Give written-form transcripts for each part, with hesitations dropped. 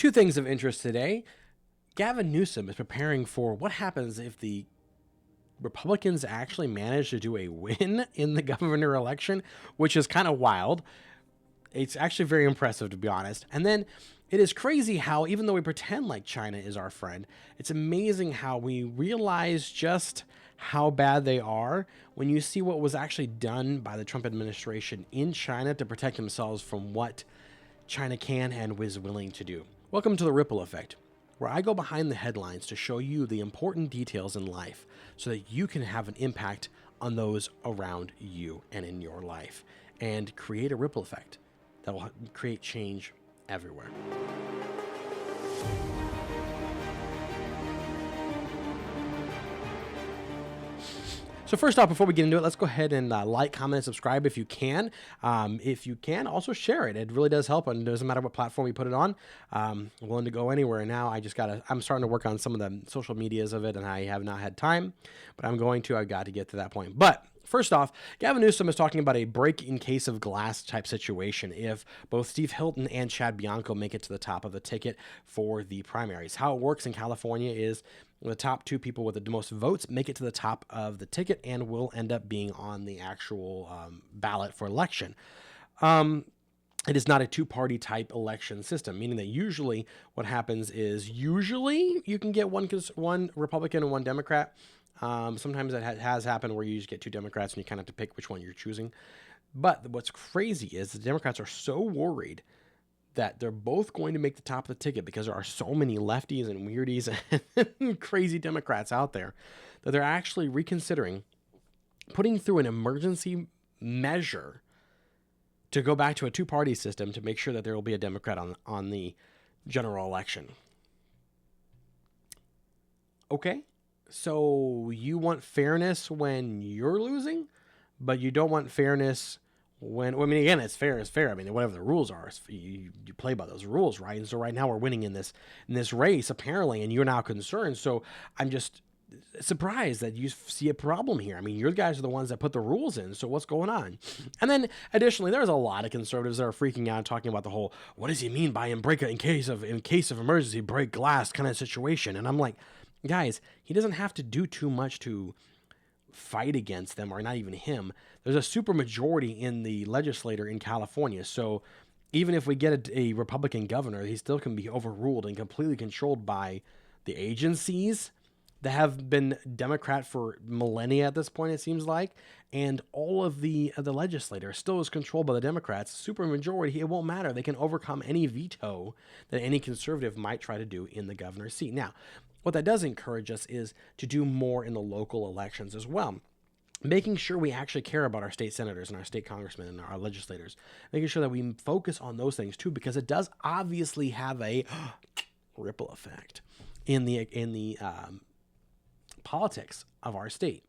Two things of interest today. Gavin Newsom is preparing for what happens if the Republicans actually manage to do a win in the governor election, which is kind of wild. It's actually very impressive, to be honest. And then it is crazy how, even though we pretend like China is our friend, it's amazing how we realize just how bad they are when you see what was actually done by the Trump administration in China to protect themselves from what China can and is willing to do. Welcome to the Ripple Effect, where I go behind the headlines to show you the important details in life so that you can have an impact on those around you and in your life and create a ripple effect that will create change everywhere. So first off, before we get into it, let's go ahead and like, comment, and subscribe if you can. If you can, also share it. It really does help, and it doesn't matter what platform you put it on. I'm willing to go anywhere. Now I'm starting to work on some of the social medias of it, and I have not had time, but I'm going to. I've got to get to that point. But first off, Gavin Newsom is talking about a break in case of glass type situation if both Steve Hilton and Chad Bianco make it to the top of the ticket for the primaries. How it works in California is the top two people with the most votes make it to the top of the ticket and will end up being on the actual ballot for election. It is not a two-party type election system, meaning that usually what happens is you can get one Republican and one Democrat. Sometimes it has happened where you just get two Democrats and you kind of have to pick which one you're choosing. But what's crazy is the Democrats are so worried that they're both going to make the top of the ticket because there are so many lefties and weirdies and crazy Democrats out there that they're actually reconsidering putting through an emergency measure to go back to a two-party system to make sure that there will be a Democrat on the general election. Okay, so you want fairness when you're losing, but you don't want fairness when, I mean, again, it's fair is fair. I mean, whatever the rules are, you play by those rules, right? And so right now we're winning in this race, apparently, and you're now concerned. So I'm just surprised that you see a problem here. I mean, you guys are the ones that put the rules in, so what's going on? And then, additionally, there's a lot of conservatives that are freaking out, talking about the whole, what does he mean by in case of emergency, break glass kind of situation? And I'm like, guys, he doesn't have to do too much to fight against them, or not even him. There's a super majority in the legislature in California, so even if we get a Republican governor, he still can be overruled and completely controlled by the agencies that have been Democrat for millennia at this point, it seems like, and all of the legislature still is controlled by the Democrats. Super majority, it won't matter. They can overcome any veto that any conservative might try to do in the governor's seat. Now, what that does encourage us is to do more in the local elections as well. Making sure we actually care about our state senators and our state congressmen and our legislators. Making sure that we focus on those things too, because it does obviously have a ripple effect in the politics of our state.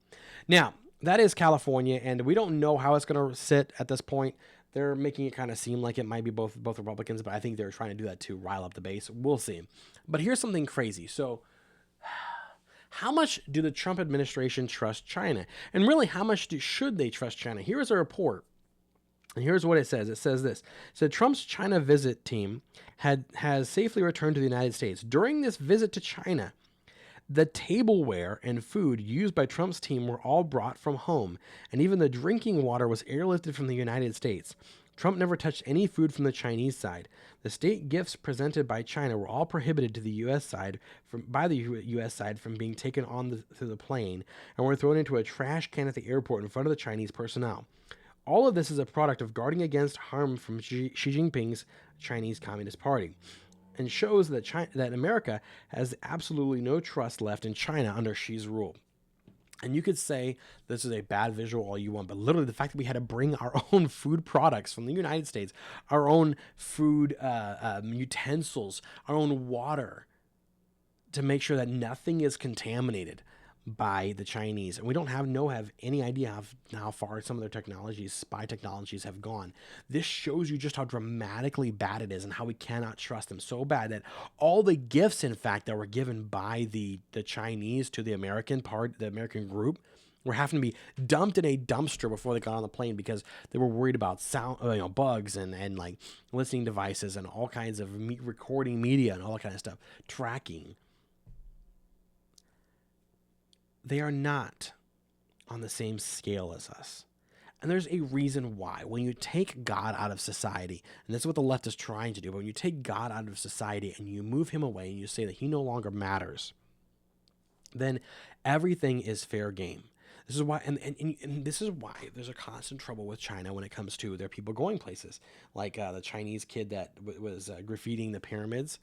Now, that is California, and we don't know how it's going to sit at this point. They're making it kind of seem like it might be both Republicans, but I think they're trying to do that to rile up the base. We'll see. But here's something crazy. So how much do the Trump administration trust China? And really, how much should they trust China? Here is a report. And here's what it says. It says this. It said Trump's China visit team has safely returned to the United States. During this visit to China, the tableware and food used by Trump's team were all brought from home, and even the drinking water was airlifted from the United States. Trump never touched any food from the Chinese side. The state gifts presented by China were all prohibited to the U.S. side by the U.S. side from being taken through the plane and were thrown into a trash can at the airport in front of the Chinese personnel. All of this is a product of guarding against harm from Xi Jinping's Chinese Communist Party, and shows that that America has absolutely no trust left in China under Xi's rule. And you could say this is a bad visual all you want, but literally the fact that we had to bring our own food products from the United States, our own food utensils, our own water, to make sure that nothing is contaminated by the Chinese. And we don't have any idea how far some of their technologies, spy technologies, have gone. This shows you just how dramatically bad it is and how we cannot trust them so bad that all the gifts, in fact, that were given by the Chinese to the American group were having to be dumped in a dumpster before they got on the plane because they were worried about sound, bugs and like listening devices and all kinds of recording media and all that kind of stuff, tracking. They are not on the same scale as us. And there's a reason why. When you take God out of society, and that's what the left is trying to do, but when you take God out of society and you move him away and you say that he no longer matters, then everything is fair game. This is why, and this is why there's a constant trouble with China when it comes to their people going places, like the Chinese kid that was graffitiing the pyramids.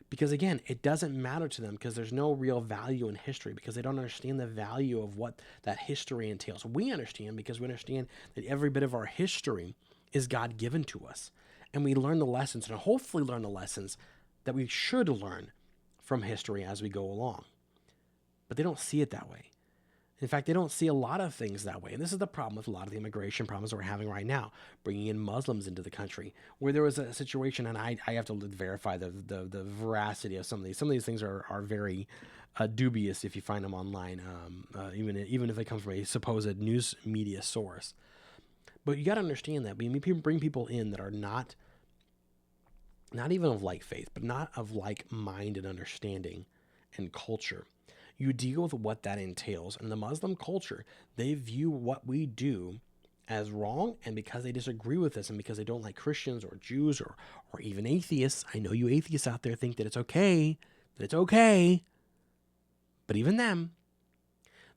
Because again, it doesn't matter to them because there's no real value in history because they don't understand the value of what that history entails. We understand because we understand that every bit of our history is God given to us. And we learn the lessons and hopefully learn the lessons that we should learn from history as we go along. But they don't see it that way. In fact, they don't see a lot of things that way. And this is the problem with a lot of the immigration problems that we're having right now, bringing in Muslims into the country, where there was a situation, and I have to verify the veracity of some of these. Some of these things are very dubious if you find them online, even if they come from a supposed news media source. But you got to understand that when people bring people in that are not even of like faith, but not of like mind and understanding and culture, you deal with what that entails. And the Muslim culture, they view what we do as wrong, and because they disagree with us and because they don't like Christians or Jews or even atheists, I know you atheists out there think that it's okay, but even them,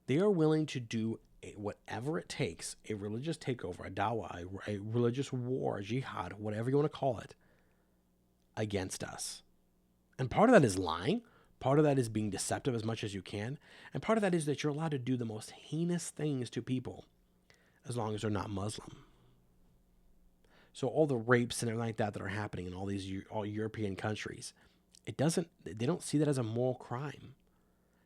they are willing to do whatever it takes, a religious takeover, a dawah, a religious war, a jihad, whatever you want to call it, against us. And part of that is lying. Part of that is being deceptive as much as you can. And part of that is that you're allowed to do the most heinous things to people as long as they're not Muslim. So all the rapes and everything like that are happening in all European countries, they don't see that as a moral crime.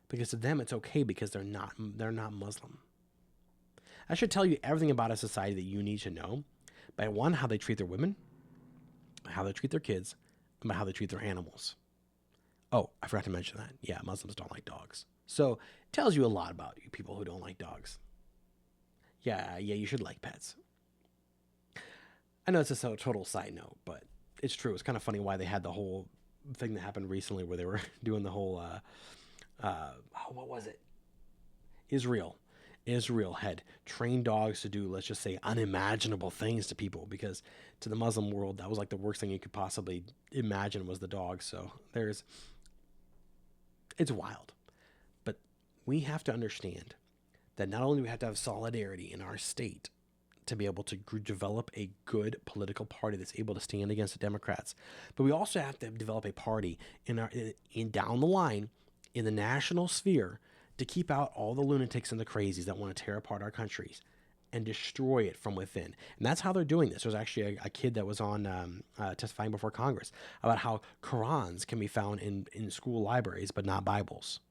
Because to them it's okay because they're not Muslim. I should tell you everything about a society that you need to know by one, how they treat their women, how they treat their kids, and by how they treat their animals. Oh, I forgot to mention that. Yeah, Muslims don't like dogs. So it tells you a lot about you people who don't like dogs. Yeah, you should like pets. I know it's just a total side note, but it's true. It's kind of funny why they had the whole thing that happened recently where they were doing the whole, what was it? Israel had trained dogs to do, let's just say, unimaginable things to people, because to the Muslim world, that was like the worst thing you could possibly imagine was the dog. So it's wild. But we have to understand that not only do we have to have solidarity in our state to be able to develop a good political party that's able to stand against the Democrats, but we also have to develop a party in down the line in the national sphere to keep out all the lunatics and the crazies that want to tear apart our countries and destroy it from within. And that's how they're doing this. There's actually a kid that was on testifying before Congress about how Qurans can be found in school libraries, but not Bibles.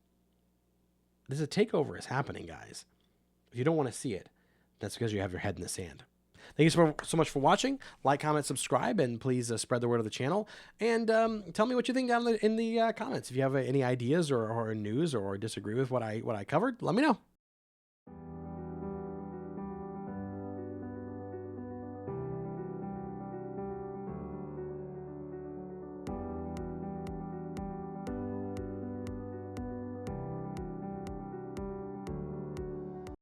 This is a takeover is happening, guys. If you don't want to see it, that's because you have your head in the sand. Thank you so much for watching. Like, comment, subscribe, and please spread the word of the channel. And tell me what you think down in the comments. If you have any ideas or news or disagree with what I covered, let me know.